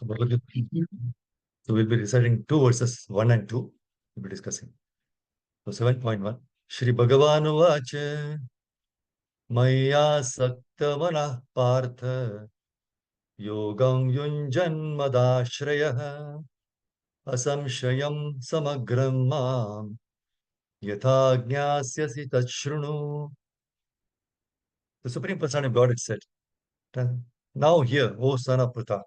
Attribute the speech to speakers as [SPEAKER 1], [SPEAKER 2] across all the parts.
[SPEAKER 1] So, Bhagavad-gītā. So we'll be reciting 2 verses, 1 and 2. We'll be discussing. So 7.1. Shri Bhagavan Vacha Maya Sakta Manah Partha Yogam Yunjan Madashrayah Asamshayam Samagram Mam Yatha Jnasyasi Tachrunu. The Supreme Personality of God said, now hear, O son of Pritha,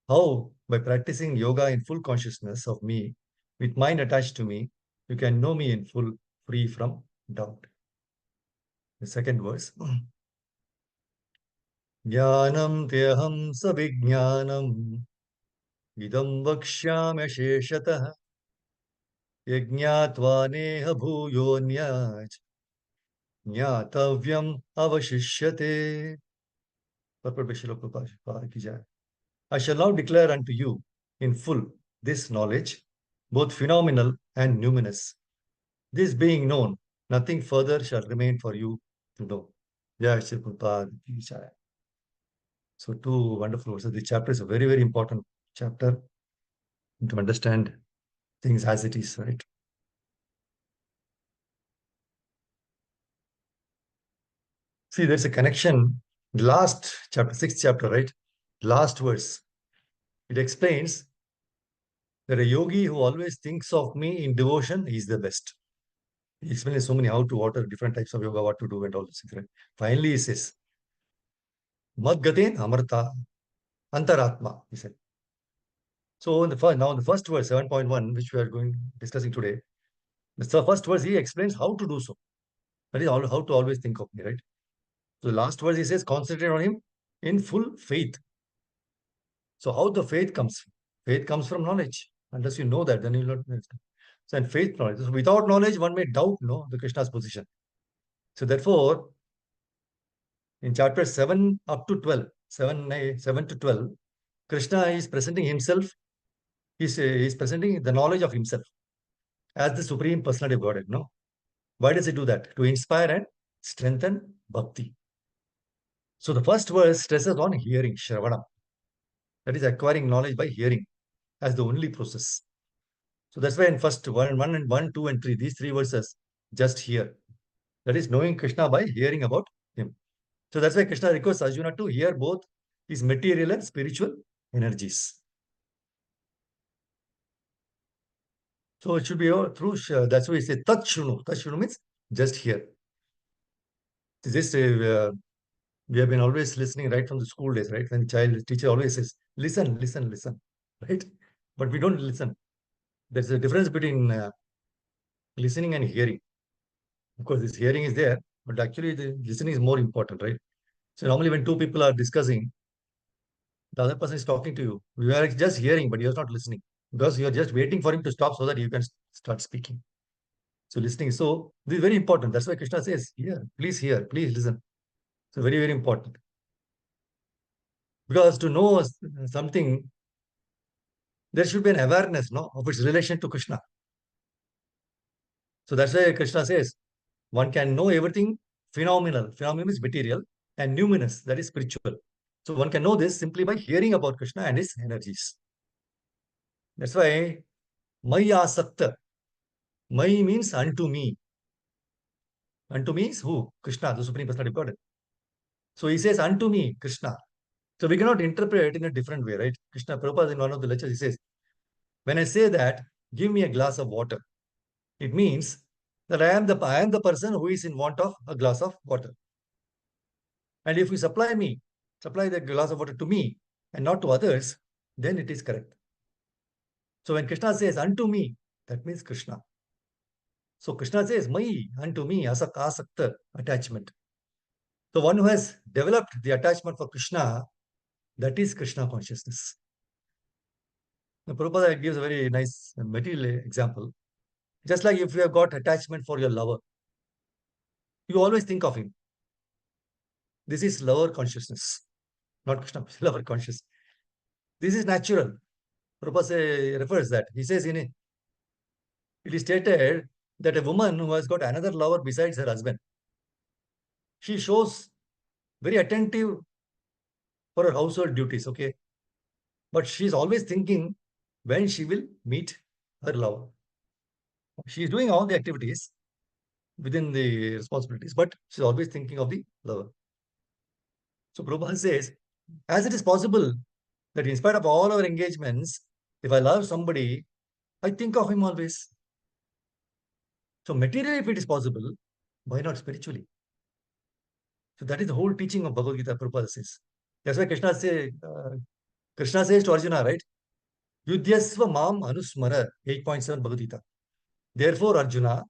[SPEAKER 1] how by practicing yoga in full consciousness of me, with mind attached to me, you can know me in full, free from doubt. The second verse. Jnanam teham savijnanam idam vakshyam sheshatah yajñatva neha bhuyonyach jnatavyam avashishyate. Purport by Srila Prabhupada ki jai. I shall now declare unto you in full this knowledge, both phenomenal and numinous. This being known, nothing further shall remain for you to know. Jai Shri Prabhupada ki jai. So 2 wonderful verses. The chapter is a very, very important chapter to understand things as it is, right? See, there's a connection. Last chapter, 6th chapter, right? Last verse. It explains that a yogi who always thinks of me in devotion is the best. He explains so many how to order different types of yoga, what to do, and all this. Right? Finally, he says, Madgaten Amarta Antaratma, he said. So in the first verse, 7.1, which we are discussing today, the first verse he explains how to do so. That is how to always think of me, right? So the last verse he says, concentrate on him in full faith. So how the faith comes? Faith comes from knowledge. Unless you know that, then you will not. So and faith knowledge. So without knowledge, one may doubt the Krishna's position. So therefore, in chapter 7 up to 12, 7 to 12, Krishna is presenting himself. He's presenting the knowledge of himself as the Supreme Personality of Godhead. No? Why does he do that? To inspire and strengthen bhakti. So the first verse stresses on hearing, Shravana. That is acquiring knowledge by hearing as the only process. So that's why in first 1, 2, and 3, these 3 verses, just hear. That is knowing Krishna by hearing about him. So that's why Krishna requests Arjuna to hear both his material and spiritual energies. So it should be through, that's why we say Tat Shunu. Tat Shunu means just hear. This we have been always listening right from the school days, right? When teacher always says, listen, listen, listen, right? But we don't listen. There's a difference between listening and hearing. Of course, this hearing is there, but actually the listening is more important, right? So normally when 2 people are discussing, the other person is talking to you. You are just hearing, but you're not listening because you're just waiting for him to stop so that you can start speaking. So listening. So this is very important. That's why Krishna says, hear, please listen. So very, very important. Because to know something, there should be an awareness, of its relation to Krishna. So that's why Krishna says, one can know everything phenomenal. Phenomenal is material, and numinous, that is spiritual. So one can know this simply by hearing about Krishna and his energies. That's why Maya Sakta. Mai means unto me. Unto me is who? Krishna, the Supreme Personality of Godhead. So he says, unto me, Krishna. So we cannot interpret it in a different way, right? Krishna Prabhupada in one of the lectures, he says, when I say that, give me a glass of water, it means that I am the person who is in want of a glass of water. And if you supply the glass of water to me and not to others, then it is correct. So when Krishna says unto me, that means Krishna. So Krishna says, Mai, unto me, asakta, attachment. So one who has developed the attachment for Krishna, that is Krishna consciousness. Now, Prabhupada gives a very nice material example. Just like if you have got attachment for your lover, you always think of him. This is lover consciousness, not Krishna, lover consciousness. This is natural. Prabhupada refers that. He says it is stated that a woman who has got another lover besides her husband, she shows very attentive for her household duties, okay? But she is always thinking when she will meet her lover. She is doing all the activities within the responsibilities, but she's always thinking of the lover. So Prabhupada says, as it is possible that in spite of all our engagements, if I love somebody, I think of him always. So materially, if it is possible, why not spiritually? So that is the whole teaching of Bhagavad-gītā, Prabhupada says. That's why Krishna says to Arjuna, right? Yudhyasva mam anusmara, 8.7 Bhagavad-gītā. Therefore, Arjuna,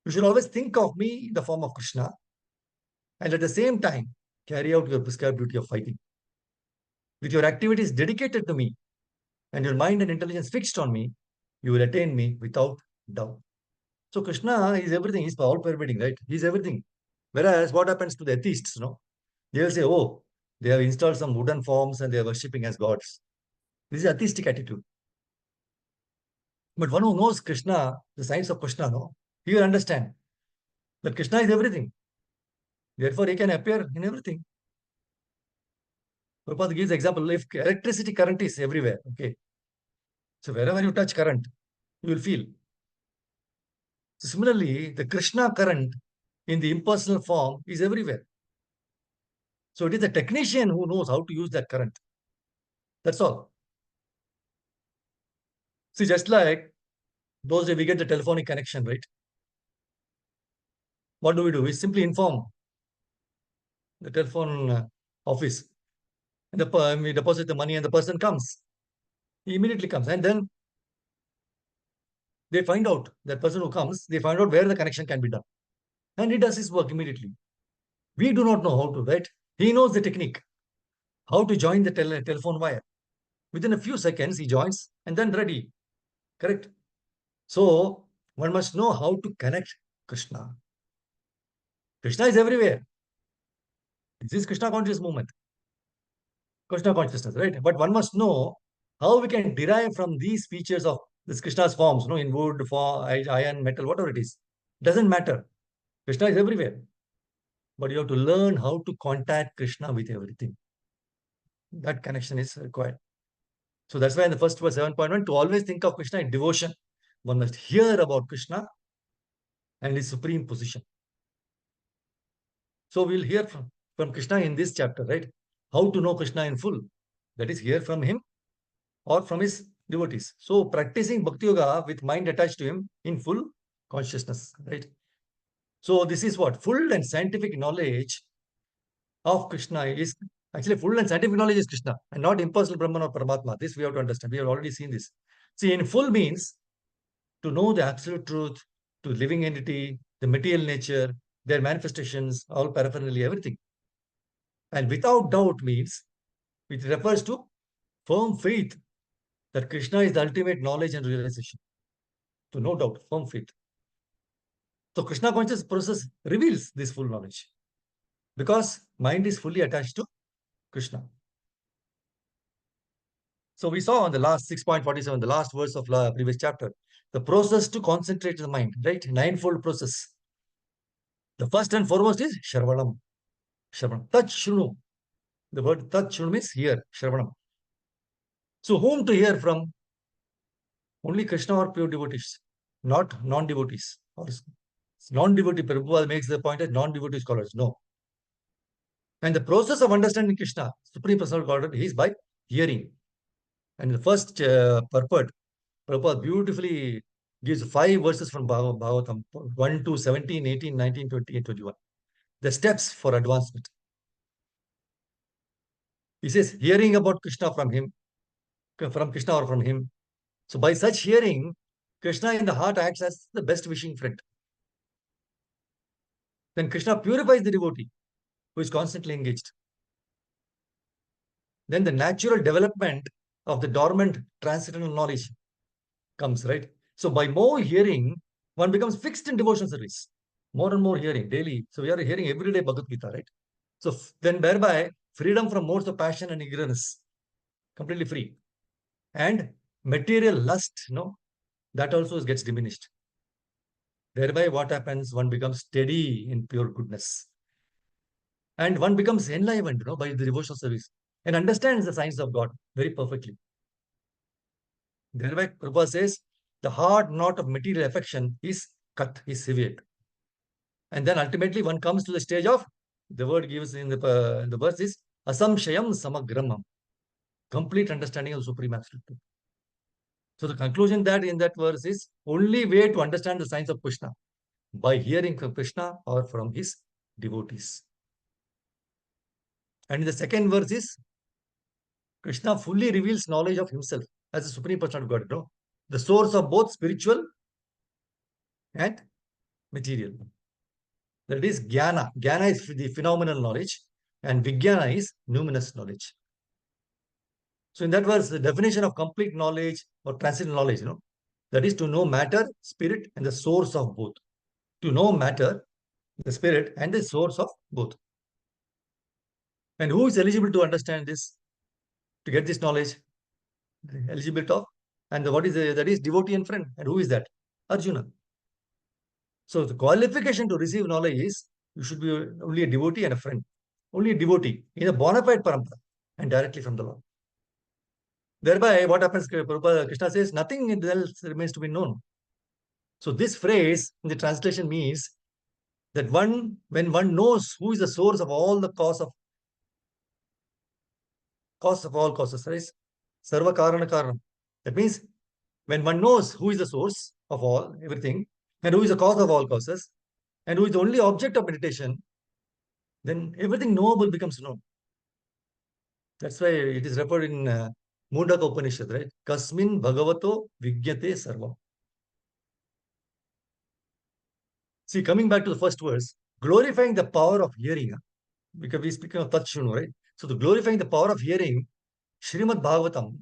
[SPEAKER 1] you should always think of me in the form of Krishna and at the same time carry out your prescribed duty of fighting. With your activities dedicated to me and your mind and intelligence fixed on me, you will attain me without doubt. So Krishna is everything. He's all pervading, right? He's everything. Whereas what happens to the atheists, they will say, oh, they have installed some wooden forms and they are worshipping as gods. This is atheistic attitude. But one who knows Krishna, the science of Krishna, he will understand that Krishna is everything. Therefore, he can appear in everything. Prabhupada gives example, if electricity current is everywhere, okay. So wherever you touch current, you will feel. So similarly, the Krishna current in the impersonal form is everywhere. So it is the technician who knows how to use that current. That's all. See, just like those days we get the telephonic connection, right? What do? We simply inform the telephone office. And we deposit the money and the person comes. He immediately comes. And then they find out, that person who comes, they find out where the connection can be done. And he does his work immediately. We do not know how to, right? He knows the technique, how to join the telephone wire. Within a few seconds, he joins and then ready. Correct? So, one must know how to connect Krishna. Krishna is everywhere. This is Krishna conscious movement. Krishna consciousness, right? But one must know how we can derive from these features of this Krishna's forms, in wood, iron, metal, whatever it is. Doesn't matter. Krishna is everywhere. But you have to learn how to contact Krishna with everything. That connection is required. So that's why in the first verse 7.1, to always think of Krishna in devotion, one must hear about Krishna and his supreme position. So we'll hear from Krishna in this chapter, right? How to know Krishna in full. That is, hear from him or from his devotees. So practicing Bhakti Yoga with mind attached to him in full consciousness, right? So this is what? Full and scientific knowledge of Krishna is actually full and scientific knowledge is Krishna and not impersonal Brahman or Paramatma. This we have to understand. We have already seen this. See, in full means to know the absolute truth, to living entity, the material nature, their manifestations, all paraphernalia, everything. And without doubt means it refers to firm faith that Krishna is the ultimate knowledge and realization. So no doubt, firm faith. So Krishna conscious process reveals this full knowledge because mind is fully attached to Krishna. So we saw on the last 6.47, the last verse of the previous chapter, the process to concentrate the mind, right? Ninefold process. The first and foremost is Shravanam. Shravanam. Tat Shrunu. The word Tat Shrunu means hear, Shravanam. So whom to hear from? Only Krishna or pure devotees, not non-devotees. Non-devotee, Prabhupada makes the point as non-devotee scholars. No. And the process of understanding Krishna, Supreme Personal Godhead, is by hearing. And the first purport, Prabhupada beautifully gives 5 verses from Bhagavatam 1 to 17, 18, 19, 20, and 21. The steps for advancement. He says, hearing about Krishna from him, from Krishna or from him. So by such hearing, Krishna in the heart acts as the best wishing friend. Then Krishna purifies the devotee who is constantly engaged. Then the natural development of the dormant transcendental knowledge comes, right? So by more hearing, one becomes fixed in devotional service. More and more hearing daily. So we are hearing every day Bhagavad-gītā, right? So then thereby, freedom from modes of passion and ignorance, completely free. And material lust, that also gets diminished. Thereby what happens? One becomes steady in pure goodness. And one becomes enlivened, by the devotional service and understands the science of God very perfectly. Thereby, Prabhupada says, the hard knot of material affection is cut, is severed. And then ultimately one comes to the stage of, the word gives in the verse is, asamshayam samagramam, complete understanding of the Supreme Absolute Truth. So the conclusion that in that verse is, only way to understand the science of Krishna, by hearing from Krishna or from his devotees. And in the second verse is, Krishna fully reveals knowledge of himself as the Supreme Person of God, the source of both spiritual and material. That is Jnana. Jnana is the phenomenal knowledge, and Vijnana is numinous knowledge. So in that verse, the definition of complete knowledge or transcendental knowledge, that is to know matter, spirit, and the source of both. To know matter, the spirit, and the source of both. And who is eligible to understand this, to get this knowledge? Eligible of, and what is that is devotee and friend. And who is that? Arjuna. So the qualification to receive knowledge is, you should be only a devotee and a friend. Only a devotee in a bona fide parampara and directly from the Lord. Thereby, what happens? Krishna says, nothing else remains to be known. So this phrase in the translation means that when one knows who is the source of all the cause of all causes, right? Sarva karana karanam. That means when one knows who is the source of all, everything, and who is the cause of all causes, and who is the only object of meditation, then everything knowable becomes known. That's why it is referred in Mundaka Upanishad, right? Kasmin Bhagavato Vigyate Sarvam. See, coming back to the first verse, glorifying the power of hearing, because we speak of Tatshunu, right? So, the glorifying the power of hearing, Srimad Bhagavatam,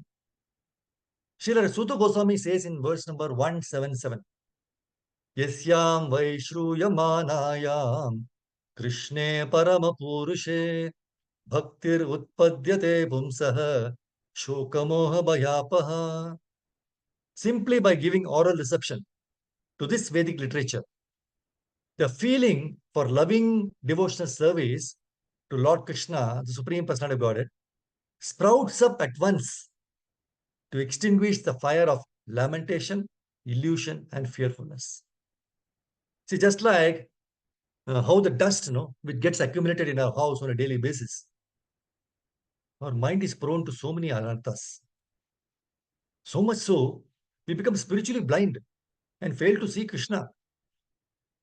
[SPEAKER 1] Srila Sutta Goswami says in verse number 177, Yasyam Vaishruyamanayam Krishne Paramapurushe Bhaktir Utpadyate Pumsaha Shokamoha Bhayapaha. Simply by giving oral reception to this Vedic literature, the feeling for loving devotional service to Lord Krishna, the Supreme Personality of Godhead, sprouts up at once to extinguish the fire of lamentation, illusion, and fearfulness. See, just like how the dust, which gets accumulated in our house on a daily basis, our mind is prone to so many anarthas. So much so, we become spiritually blind and fail to see Krishna,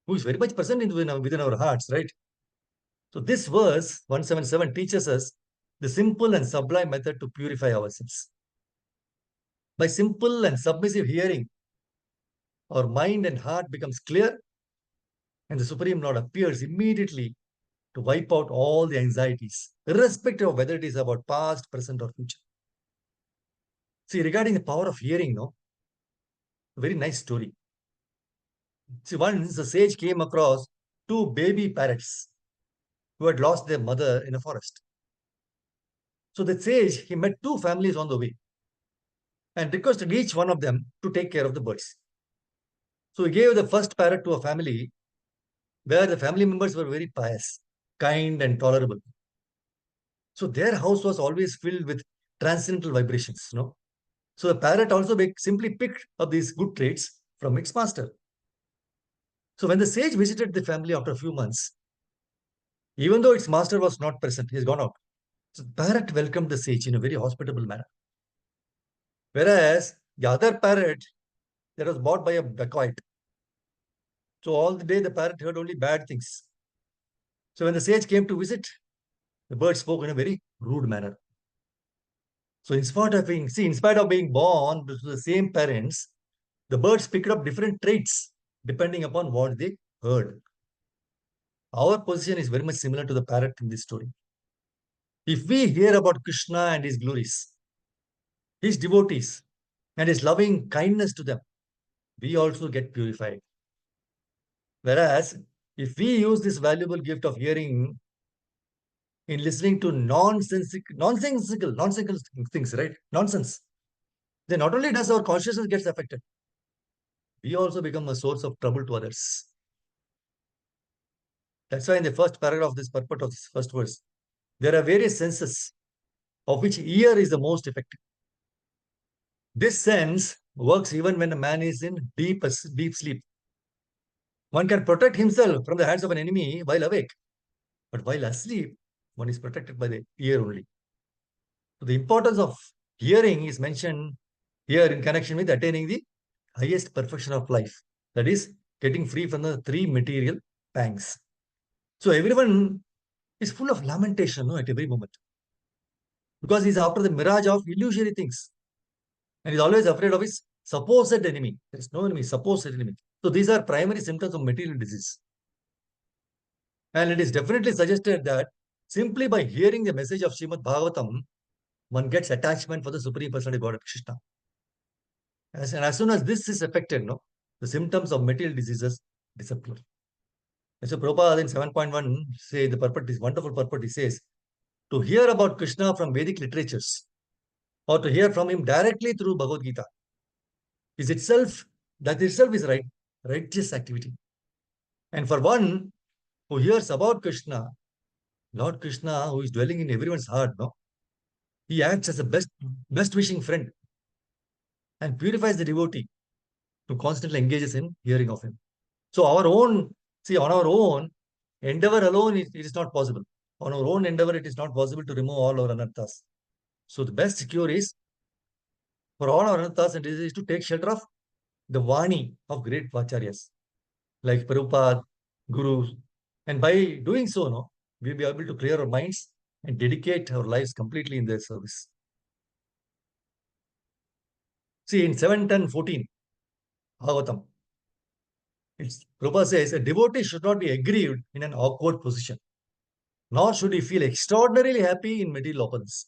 [SPEAKER 1] who is very much present within our hearts, right? So this verse, 177, teaches us the simple and sublime method to purify ourselves. By simple and submissive hearing, our mind and heart becomes clear, and the Supreme Lord appears immediately to wipe out all the anxieties, irrespective of whether it is about past, present, or future. See, regarding the power of hearing, a very nice story. See, once the sage came across two baby parrots who had lost their mother in a forest. So the sage, he met two families on the way and requested each one of them to take care of the birds. So he gave the first parrot to a family where the family members were very pious, kind, and tolerable. So their house was always filled with transcendental vibrations, So the parrot also simply picked up these good traits from its master. So when the sage visited the family after a few months, even though its master was not present, he's gone out. So the parrot welcomed the sage in a very hospitable manner. Whereas the other parrot that was bought by a dacoit. So all the day the parrot heard only bad things. So when the sage came to visit, the bird spoke in a very rude manner. So in spite of being born to the same parents, the birds picked up different traits depending upon what they heard. Our position is very much similar to the parrot in this story. If we hear about Krishna and his glories, his devotees, and his loving kindness to them, we also get purified. Whereas, if we use this valuable gift of hearing in listening to nonsensical things, right? Nonsense. Then not only does our consciousness gets affected, we also become a source of trouble to others. That's why in the first paragraph of this purport of this first verse, there are various senses of which ear is the most effective. This sense works even when a man is in deep sleep. One can protect himself from the hands of an enemy while awake, but while asleep, one is protected by the ear only. So the importance of hearing is mentioned here in connection with attaining the highest perfection of life. That is, getting free from the three material pangs. So everyone is full of lamentation, no, at every moment. Because he's after the mirage of illusory things. And he's always afraid of his supposed enemy. There is no enemy, supposed enemy. So these are primary symptoms of material disease. And it is definitely suggested that simply by hearing the message of Srimad Bhagavatam, one gets attachment for the Supreme Personality of Godhead Krishna. And as soon as this is affected, no, the symptoms of material diseases disappear. And so Prabhupada in 7.1 say the purport is wonderful purport. He says, to hear about Krishna from Vedic literatures or to hear from him directly through Bhagavad-gītā is itself, that itself is righteous activity. And for one who hears about Krishna, Lord Krishna, who is dwelling in everyone's heart, no, he acts as a best wishing friend and purifies the devotee who constantly engages in hearing of him. So on our own endeavor alone, it is not possible. On our own endeavor, it is not possible to remove all our anarthas. So the best cure is for all our anarthas and diseases to take shelter of the Vani of great Vacharyas like Prabhupada, Gurus. And by doing so, no, we'll be able to clear our minds and dedicate our lives completely in their service. See, in 7.10.14, Bhagavatam, Prabhupada says, a devotee should not be aggrieved in an awkward position, nor should he feel extraordinarily happy in material opulence.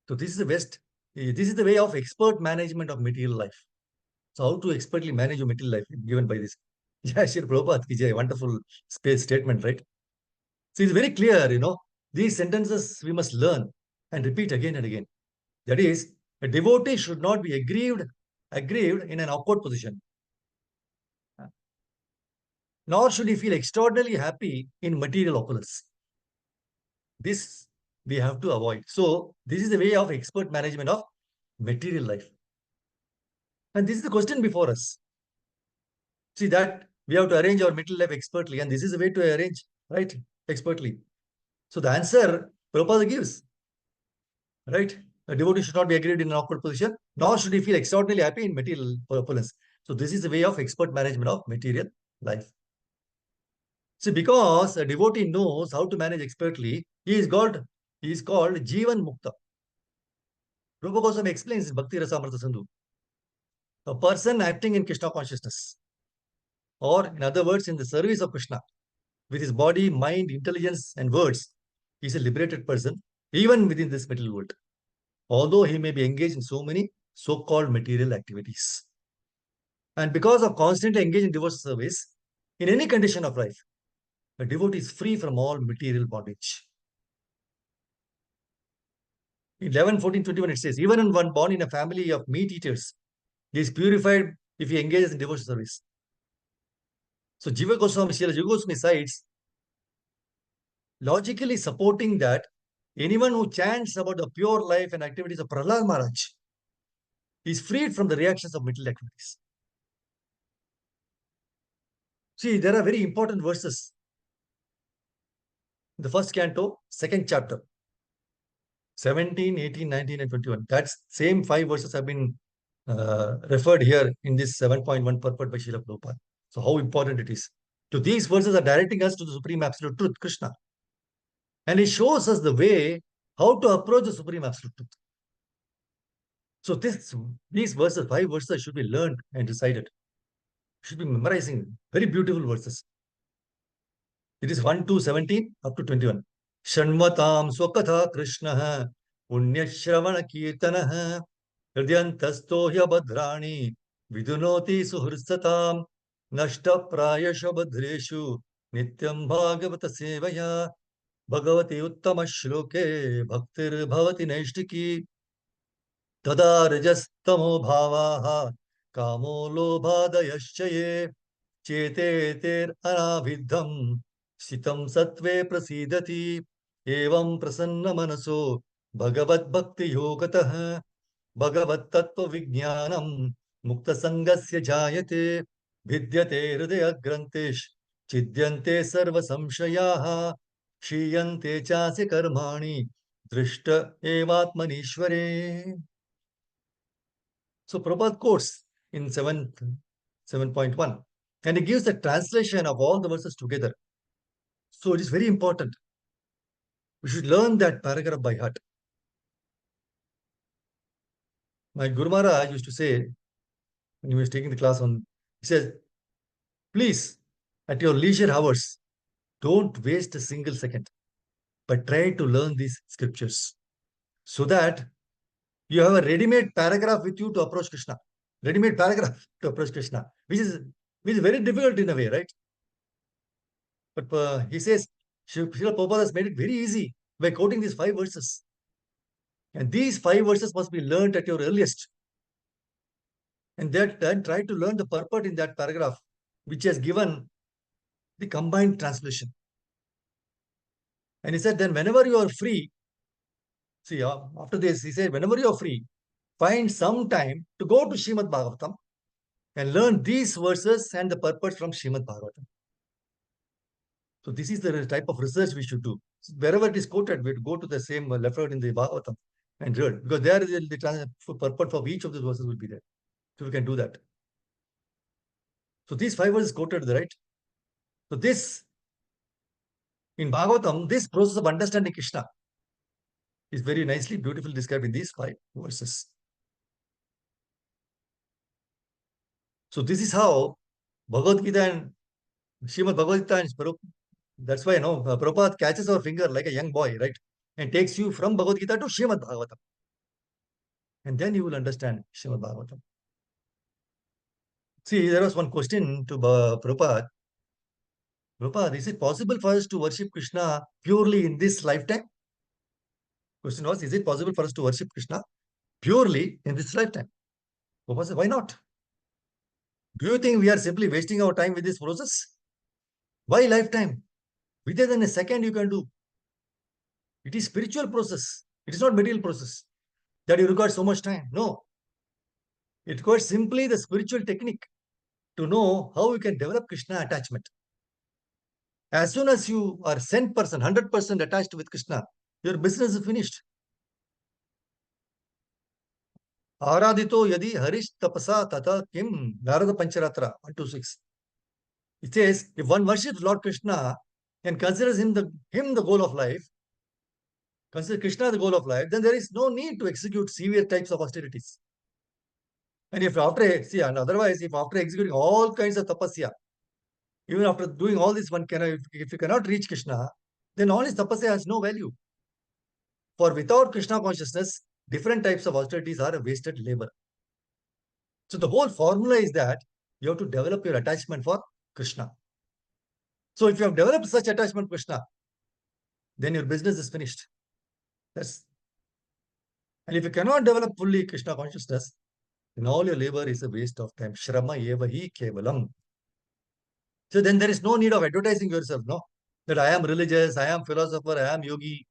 [SPEAKER 1] So this is the way of expert management of material life. So how to expertly manage your material life given by this. Yeah, Sri Prabhupada is a wonderful space statement, right? So it's very clear, these sentences we must learn and repeat again and again. That is, a devotee should not be aggrieved in an awkward position, nor should he feel extraordinarily happy in material opulence. This we have to avoid. So this is the way of expert management of material life. And this is the question before us. See that we have to arrange our material life expertly, and this is the way to arrange, right? Expertly. So the answer Prabhupada gives, right? A devotee should not be aggrieved in an awkward position, nor should he feel extraordinarily happy in material opulence. So this is the way of expert management of material life. See, because a devotee knows how to manage expertly, he is called Jivan Mukta. Prabhupada Goswami explains in Bhakti Rasamrita Sindhu, a person acting in Krishna consciousness, or in other words, in the service of Krishna, with his body, mind, intelligence, and words, he is a liberated person, even within this material world, although he may be engaged in so many so-called material activities. And because of constantly engaged in devotional service, in any condition of life, a devotee is free from all material bondage. In 11:14:21, it says, even in one born in a family of meat eaters, he is purified if he engages in devotional service. So Jiva Goswami, Srila Jiva Goswami cites, logically supporting that anyone who chants about the pure life and activities of Prahlad Maharaj is freed from the reactions of material activities. See, there are very important verses. The first canto, second chapter, 17, 18, 19, and 21. That's same 5 verses have been referred here in this 7.1 purport by Srila Prabhupada. So how important it is. So these verses are directing us to the Supreme Absolute Truth, Krishna. And it shows us the way how to approach the Supreme Absolute Truth. So these verses, 5 verses should be learned and recited. Should be memorizing. Very beautiful verses. It is 1 to 17 up to 21. Shanmatam Swakatha Krishna Punyashravana Kirtana Hridyantasto Hyabhadrani Vidunoti Suhursatam Nashta Prayasha Badreshu Nityam Bhagavata Sevaya Bhagavati Uttama Shloke Bhaktir Bhavati Naishtiki Tada Rajastamo Bhavaha Kamo Lobhadayaschaye Chete Ter Anavidham Sitam Satve Prasidati Evam Prasanna Manaso Bhagavad Bhakti Yogatah. Bhagavat tattva vijnanam mukta sangasya jayate vidyate hridaya grantesh chidyante sarva samshayaha shiyante chasya karmani drishta evatmanishvare. So Prabhupada quotes in 7.1, and he gives the translation of all the verses together. So it is very important. We should learn that paragraph by heart. My Guru Maharaj used to say, when he was taking the class on, he says, please, at your leisure hours, don't waste a single second, but try to learn these scriptures so that you have a ready-made paragraph with you to approach Krishna. Ready-made paragraph to approach Krishna, which is very difficult in a way, right? But he says, Srila Prabhupada has made it very easy by quoting these 5 verses. And these 5 verses must be learned at your earliest. And then try to learn the purport in that paragraph, which has given the combined translation. And he said, then whenever you are free, see, after this, he said, whenever you are free, find some time to go to Srimad Bhagavatam and learn these verses and the purport from Srimad Bhagavatam. So this is the type of research we should do. So wherever it is quoted, we go to the same left out in the Bhagavatam and read, because there the purport for each of the verses will be there. So we can do that. So these 5 verses quoted, right? So this, in Bhagavatam, this process of understanding Krishna is very nicely, beautifully described in these 5 verses. So this is how Bhagavad-gītā and Srimad Bhagavad-gītā and that's why Prabhupada catches our finger like a young boy, right? And takes you from Bhagavad-gītā to Srimad Bhagavatam. And then you will understand Srimad Bhagavatam. See, there was one question to Prabhupada. Prabhupada, is it possible for us to worship Krishna purely in this lifetime? Question was, is it possible for us to worship Krishna purely in this lifetime? Prabhupada said, why not? Do you think we are simply wasting our time with this process? Why lifetime? Within a second you can do. It is spiritual process. It is not material process that you require so much time. No. It requires simply the spiritual technique to know how you can develop Krishna attachment. As soon as you are 100% attached with Krishna, your business is finished. Aradito yadi harish tapasa tata kim Narada Pancharatra 126. It says, if one worships Lord Krishna and considers him the goal of life, consider Krishna the goal of life, then there is no need to execute severe types of austerities. And if otherwise, if after executing all kinds of tapasya, even after doing all this, if you cannot reach Krishna, then all his tapasya has no value. For without Krishna consciousness, different types of austerities are a wasted labor. So the whole formula is that you have to develop your attachment for Krishna. So if you have developed such attachment to Krishna, then your business is finished. And if you cannot develop fully Krishna consciousness, then all your labor is a waste of time. Shrama eva hi kevalam. So then there is no need of advertising yourself, no? That I am religious, I am philosopher, I am yogi.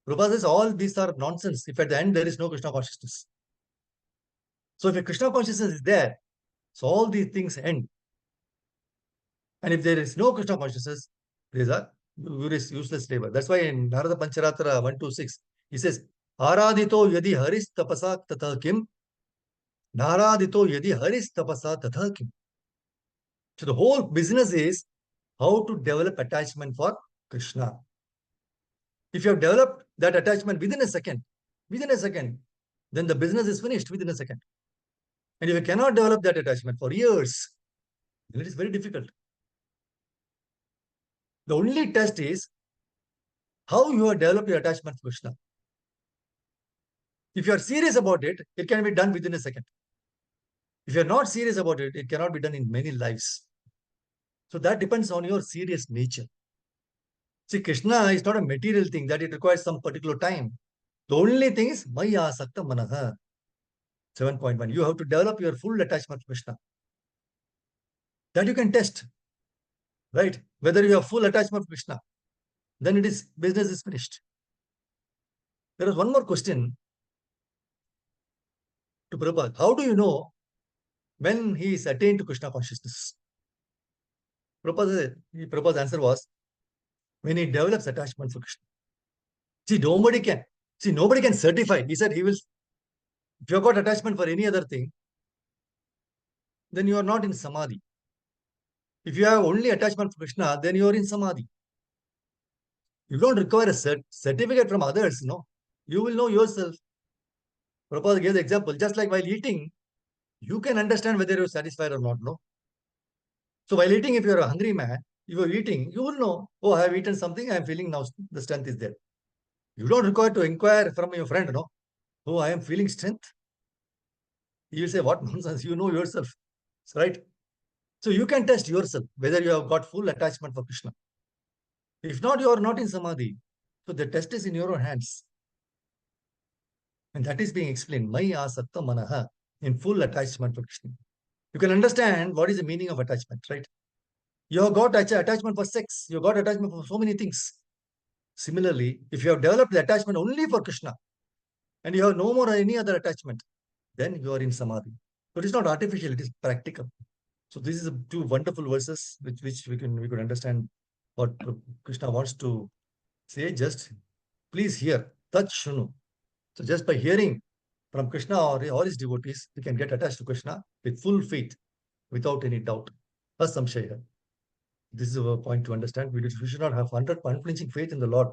[SPEAKER 1] Prabhupada says all these are nonsense if at the end there is no Krishna consciousness. So if a Krishna consciousness is there, so all these things end. And if there is no Krishna consciousness, these are useless labor. That's why in Narada Pancharatra 126, he says, Aradito yadi haris tapasa tatha kim. Naradito yadi haris tapasa tatha kim. So the whole business is how to develop attachment for Krishna. If you have developed that attachment within a second, then the business is finished within a second. And if you cannot develop that attachment for years, then it is very difficult. The only test is how you have developed your attachment to Krishna. If you are serious about it, it can be done within a second. If you are not serious about it, it cannot be done in many lives. So that depends on your serious nature. See, Krishna is not a material thing that it requires some particular time. The only thing is Maya Sakta Manaha. 7.1. You have to develop your full attachment to Krishna. That you can test. Right? Whether you have full attachment to Krishna, then business is finished. There is one more question. to Prabhupada, how do you know when he is attained to Krishna consciousness? Prabhupada's answer was, when he develops attachment for Krishna. See, nobody can certify. He said he will, if you have got attachment for any other thing, then you are not in samadhi. If you have only attachment for Krishna, then you are in samadhi. You don't require a certificate from others, no. You will know yourself. Prabhupada gave the example, just like while eating, you can understand whether you're satisfied or not, no. So while eating, if you're a hungry man, if you're eating, you will know, oh, I have eaten something, I am feeling now the strength is there. You don't require to inquire from your friend, no. Oh, I am feeling strength. You will say, what nonsense, you know yourself, right? So you can test yourself whether you have got full attachment for Krishna. If not, you are not in samadhi. So the test is in your own hands. And that is being explained, Maya Asakta Manaha, in full attachment for Krishna. You can understand what is the meaning of attachment, right? You have got attachment for sex, you have got attachment for so many things. Similarly, if you have developed the attachment only for Krishna, and you have no more any other attachment, then you are in samadhi. So it is not artificial, it is practical. So this is two wonderful verses which we could understand what Krishna wants to say. Just please hear, tat shunu. So just by hearing from Krishna or his devotees, we can get attached to Krishna with full faith, without any doubt. Asamshaya. This is a point to understand. We should not have unflinching faith in the Lord,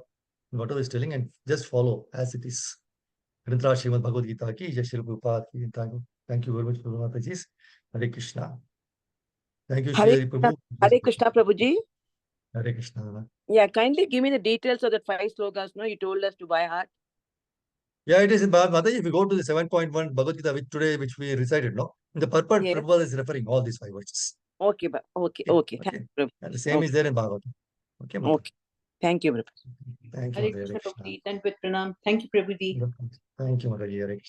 [SPEAKER 1] in whatever he is telling, and just follow as it is. Srimad Bhagavad-gītā ki Jai, Shri Prabhupada ki. Thank you very much, Prabhupada. Hare Krishna. Thank you, Shri Prabhu.
[SPEAKER 2] Hare Krishna, Prabhuji.
[SPEAKER 1] Hare Krishna.
[SPEAKER 2] Yeah, kindly give me the details of the 5 slokas. No, you told us to by heart.
[SPEAKER 1] Yeah, it is in Mataji. If you go to the 7.1 Bhagavad-gītā, which we recited, no, in the purport,
[SPEAKER 2] Yes.
[SPEAKER 1] Prabhupada is referring all these 5 verses.
[SPEAKER 2] Okay. Thank you,
[SPEAKER 1] And the same is there in Bhagavad. Okay, Mataji.
[SPEAKER 2] Okay. Thank you, Prabhuji.
[SPEAKER 1] Thank you,
[SPEAKER 3] Hare Krishna, Prabhuji. Thank you, Pranam. Thank you, Prabhuji.
[SPEAKER 1] Thank you, Mataji. Hare Krishna.